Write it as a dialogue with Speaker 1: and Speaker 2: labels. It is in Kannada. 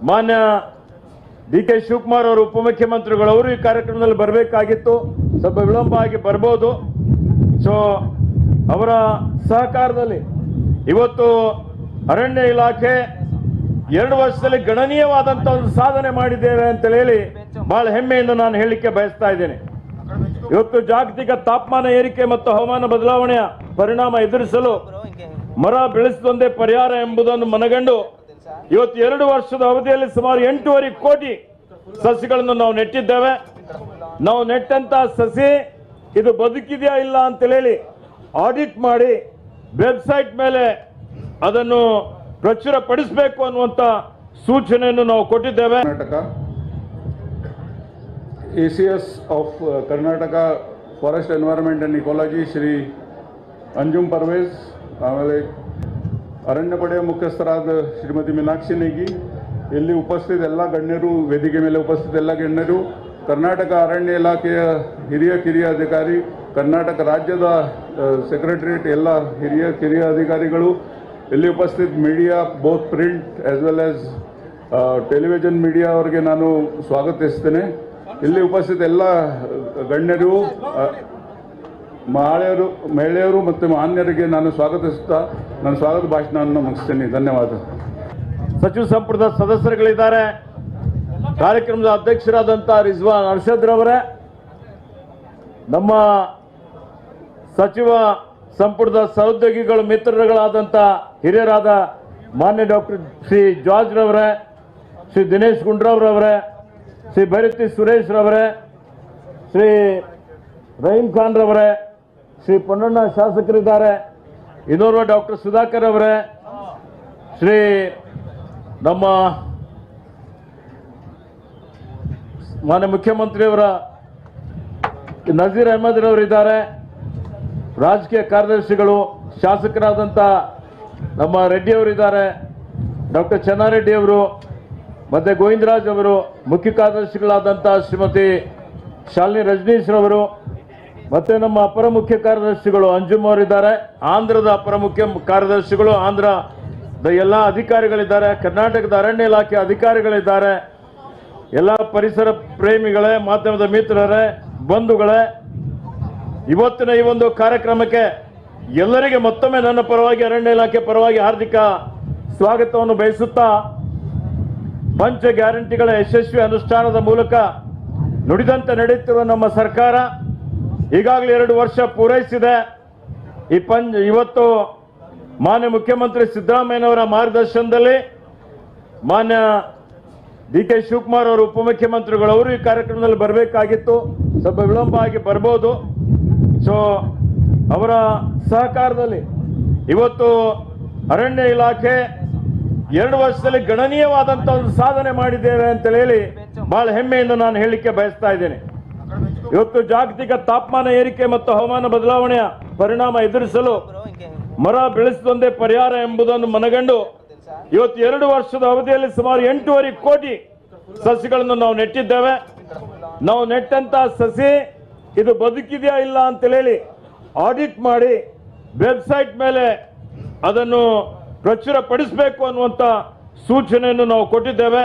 Speaker 1: ಮಾನ್ಯ ಡಿ.ಕೆ. ಶಿವಕುಮಾರ್ ಅವರು ಉಪಮುಖ್ಯಮಂತ್ರಿಗಳು ಅವರು ಈ ಕಾರ್ಯಕ್ರಮದಲ್ಲಿ ಬರಬೇಕಾಗಿತ್ತು, ಸ್ವಲ್ಪ ವಿಳಂಬ ಆಗಿ ಬರ್ಬೋದು. ಸೊ ಅವರ ಸಹಕಾರದಲ್ಲಿ ಇವತ್ತು ಅರಣ್ಯ ಇಲಾಖೆ 2 ವರ್ಷದಲ್ಲಿ ಗಣನೀಯವಾದಂತ ಒಂದು ಸಾಧನೆ ಮಾಡಿದ್ದೇವೆ ಅಂತ ಹೇಳಿ ಬಹಳ ಹೆಮ್ಮೆಯಿಂದ ನಾನು ಹೇಳಲಿಕ್ಕೆ ಬಯಸ್ತಾ ಇದ್ದೇನೆ. ಇವತ್ತು ಜಾಗತಿಕ ತಾಪಮಾನ ಏರಿಕೆ ಮತ್ತು ಹವಾಮಾನ ಬದಲಾವಣೆಯ ಪರಿಣಾಮ ಎದುರಿಸಲು ಮರ ಬೆಳೆಸುವುದೊಂದೇ ಪರಿಹಾರ ಎಂಬುದನ್ನು ಮನಗಂಡು ಇವತ್ತು 2 ವರ್ಷದ ಅವಧಿಯಲ್ಲಿ ಸುಮಾರು 8.5 ಕೋಟಿ ಸಸಿಗಳನ್ನು ನಾವು ನೆಟ್ಟಿದ್ದೇವೆ. ನಾವು ನೆಟ್ಟಂತ ಸಸಿ ಇದು ಬದುಕಿದೆಯಾ ಇಲ್ಲ ಅಂತ ಹೇಳಿ ಆಡಿಟ್ ಮಾಡಿ ವೆಬ್ಸೈಟ್ ಮೇಲೆ ಅದನ್ನು ಪ್ರಚುರಪಡಿಸಬೇಕು ಅನ್ನುವಂತ ಸೂಚನೆಯನ್ನು ನಾವು ಕೊಟ್ಟಿದ್ದೇವೆ.
Speaker 2: ACS of Karnataka Forest Environment and Ecology Shri Anjum Parvez, ಆಮೇಲೆ ಅರಣ್ಯ ಪಡೆಯ ಮುಖ್ಯಸ್ಥರಾದ ಶ್ರೀಮತಿ ಮೀನಾಕ್ಷಿ ನೇಗಿ, ಇಲ್ಲಿ ಉಪಸ್ಥಿತ ಎಲ್ಲ ಗಣ್ಯರು, ವೇದಿಕೆ ಮೇಲೆ ಉಪಸ್ಥಿತ ಎಲ್ಲ ಗಣ್ಯರು, ಕರ್ನಾಟಕ ಅರಣ್ಯ ಇಲಾಖೆಯ ಹಿರಿಯ ಅಧಿಕಾರಿ, ಕರ್ನಾಟಕ ರಾಜ್ಯದ ಸೆಕ್ರೆಟರಿಯೇಟ್ ಎಲ್ಲ ಹಿರಿಯ ಅಧಿಕಾರಿಗಳು, ಇಲ್ಲಿ ಉಪಸ್ಥಿತ media both print as well as television media ಅವರಿಗೆ ನಾನು ಸ್ವಾಗತಿಸ್ತೇನೆ. ಇಲ್ಲಿ ಉಪಸ್ಥಿತ ಎಲ್ಲ ಗಣ್ಯರು, ಮಹಿಳೆಯರು ಮತ್ತು ಮಾನ್ಯರಿಗೆ ನಾನು ಸ್ವಾಗತಿಸುತ್ತಾ ನನ್ನ ಸ್ವಾಗತ ಭಾಷಣವನ್ನು ಮುಗಿಸ್ತೇನೆ. ಧನ್ಯವಾದ.
Speaker 1: ಸಚಿವ ಸಂಪುಟದ ಸದಸ್ಯರುಗಳಿದ್ದಾರೆ. ಕಾರ್ಯಕ್ರಮದ ಅಧ್ಯಕ್ಷರಾದಂಥ ರಿಜ್ವಾನ್ ಅರ್ಷದ್ರವರೇ, ನಮ್ಮ ಸಚಿವ ಸಂಪುಟದ ಸಹೋದ್ಯೋಗಿಗಳು ಮಿತ್ರರುಗಳಾದಂಥ ಹಿರಿಯರಾದ ಮಾನ್ಯ ಡಾಕ್ಟರ್ ಶ್ರೀ ಜಾರ್ಜ್ ರವರೇ, ಶ್ರೀ ದಿನೇಶ್ ಗುಂಡ್ರಾವ್ರವರೇ, ಶ್ರೀ ಭೈರತಿ ಸುರೇಶ್ ರವರೇ, ಶ್ರೀ ರಹೀಂ ಖಾನ್ ರವರೇ, ಶ್ರೀ ಪೊನ್ನಣ್ಣ ಶಾಸಕರಿದ್ದಾರೆ, ಇನ್ನೋರ್ವ ಡಾಕ್ಟರ್ ಸುಧಾಕರ್ ಅವರೇ, ಶ್ರೀ ನಮ್ಮ ಮಾನ್ಯ ಮುಖ್ಯಮಂತ್ರಿಯವರ ನಜೀರ್ ಅಹಮದ್ ರವರಿದ್ದಾರೆ, ರಾಜಕೀಯ ಕಾರ್ಯದರ್ಶಿಗಳು ಶಾಸಕರಾದಂಥ ನಮ್ಮ ರೆಡ್ಡಿ ಅವರಿದ್ದಾರೆ, ಡಾಕ್ಟರ್ ಚೆನ್ನಾರೆಡ್ಡಿ ಅವರು, ಮತ್ತೆ ಗೋವಿಂದರಾಜ್ ಅವರು, ಮುಖ್ಯ ಕಾರ್ಯದರ್ಶಿಗಳಾದಂಥ ಶ್ರೀಮತಿ ಶಾಲಿನಿ ರಜನೀಶ್ ರವರು, ಮತ್ತೆ ನಮ್ಮ ಅಪರ ಮುಖ್ಯ ಕಾರ್ಯದರ್ಶಿಗಳು ಅಂಜುಮ್ ಅವರಿದ್ದಾರೆ, ಆಂಧ್ರದ ಅಪರ ಮುಖ್ಯ ಕಾರ್ಯದರ್ಶಿಗಳು, ಆಂಧ್ರದ ಎಲ್ಲ ಅಧಿಕಾರಿಗಳಿದ್ದಾರೆ, ಕರ್ನಾಟಕದ ಅರಣ್ಯ ಇಲಾಖೆ ಅಧಿಕಾರಿಗಳಿದ್ದಾರೆ, ಎಲ್ಲ ಪರಿಸರ ಪ್ರೇಮಿಗಳೇ, ಮಾಧ್ಯಮದ ಮಿತ್ರರೇ, ಬಂಧುಗಳೇ, ಇವತ್ತಿನ ಈ ಒಂದು ಕಾರ್ಯಕ್ರಮಕ್ಕೆ ಎಲ್ಲರಿಗೆ ಮತ್ತೊಮ್ಮೆ ನನ್ನ ಪರವಾಗಿ, ಅರಣ್ಯ ಇಲಾಖೆ ಪರವಾಗಿ ಹಾರ್ದಿಕ ಸ್ವಾಗತವನ್ನು ಬಯಸುತ್ತಾ, ಪಂಚ ಗ್ಯಾರಂಟಿಗಳ ಯಶಸ್ವಿ ಅನುಷ್ಠಾನದ ಮೂಲಕ ನುಡಿದಂತೆ ನಡೆಯುತ್ತಿರುವ ನಮ್ಮ ಸರ್ಕಾರ ಈಗಾಗಲೇ 2 ವರ್ಷ ಪೂರೈಸಿದೆ. ಇವತ್ತು ಮಾನ್ಯ ಮುಖ್ಯಮಂತ್ರಿ ಸಿದ್ದರಾಮಯ್ಯನವರ ಮಾರ್ಗದರ್ಶನದಲ್ಲಿ ಮಾನ್ಯ ಡಿ.ಕೆ. ಶಿವಕುಮಾರ್ ಅವರು ಉಪಮುಖ್ಯಮಂತ್ರಿಗಳು ಅವರು ಈ ಕಾರ್ಯಕ್ರಮದಲ್ಲಿ ಬರಬೇಕಾಗಿತ್ತು, ಸ್ವಲ್ಪ ವಿಳಂಬ ಆಗಿ ಬರ್ಬೋದು. ಸೊ ಅವರ ಸಹಕಾರದಲ್ಲಿ ಇವತ್ತು ಅರಣ್ಯ ಇಲಾಖೆ 2 ವರ್ಷದಲ್ಲಿ ಗಣನೀಯವಾದಂತ ಒಂದು ಸಾಧನೆ ಮಾಡಿದ್ದೇವೆ ಅಂತ ಹೇಳಿ ಬಹಳ ಹೆಮ್ಮೆಯಿಂದ ನಾನು ಹೇಳಲಿಕ್ಕೆ ಬಯಸ್ತಾ ಇದ್ದೇನೆ. ಇವತ್ತು ಜಾಗತಿಕ ತಾಪಮಾನ ಏರಿಕೆ ಮತ್ತು ಹವಾಮಾನ ಬದಲಾವಣೆಯ ಪರಿಣಾಮ ಎದುರಿಸಲು ಮರ ಬೆಳೆಸುವುದೊಂದೇ ಪರಿಹಾರ ಎಂಬುದನ್ನು ಮನಗಂಡು ಇವತ್ತು 2 ವರ್ಷದ ಅವಧಿಯಲ್ಲಿ ಸುಮಾರು 8.5 ಕೋಟಿ ಸಸಿಗಳನ್ನು ನಾವು ನೆಟ್ಟಿದ್ದೇವೆ. ನಾವು ನೆಟ್ಟಂತ ಸಸಿ ಇದು ಬದುಕಿದೆಯಾ ಇಲ್ಲ ಅಂತ ಹೇಳಿ ಆಡಿಟ್ ಮಾಡಿ ವೆಬ್ಸೈಟ್ ಮೇಲೆ ಅದನ್ನು ಪ್ರಚುರಪಡಿಸಬೇಕು ಅನ್ನುವಂತ ಸೂಚನೆಯನ್ನು ನಾವು ಕೊಟ್ಟಿದ್ದೇವೆ.